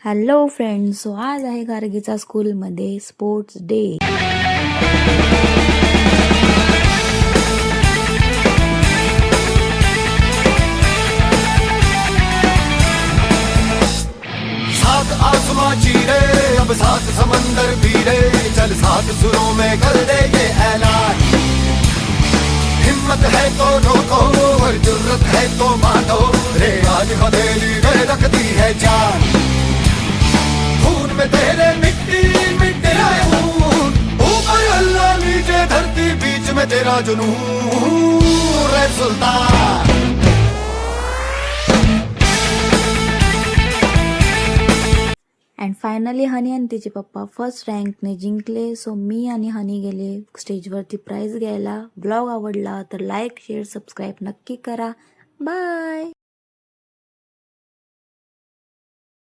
Hello friends, सो आज आहे गार्गीचा स्कूलमध्ये स्पोर्ट्स डे. सात आसमां चीरे अब सात समंदर पीरे, चल सात सुरों में कर दे ये ऐलान. हिम्मत है तो रोको और जुर्रत है तो मानो, रे आज हथेली में रखती है जान. खून में तेरे मिट्टी मिट्टी है खून, ऊपर अल्लाह नीचे धरती बीच में तेरा जुनून, रे सुल्तान. अँड फायनली हनी आणि तिचे पप्पा फर्स्ट रँकने जिंकले. सो मी आणि हनी गेले स्टेजवरती प्राइज घ्यायला. ब्लॉग आवडला तर लाईक शेअर सबस्क्राईब नक्की करा. बाय.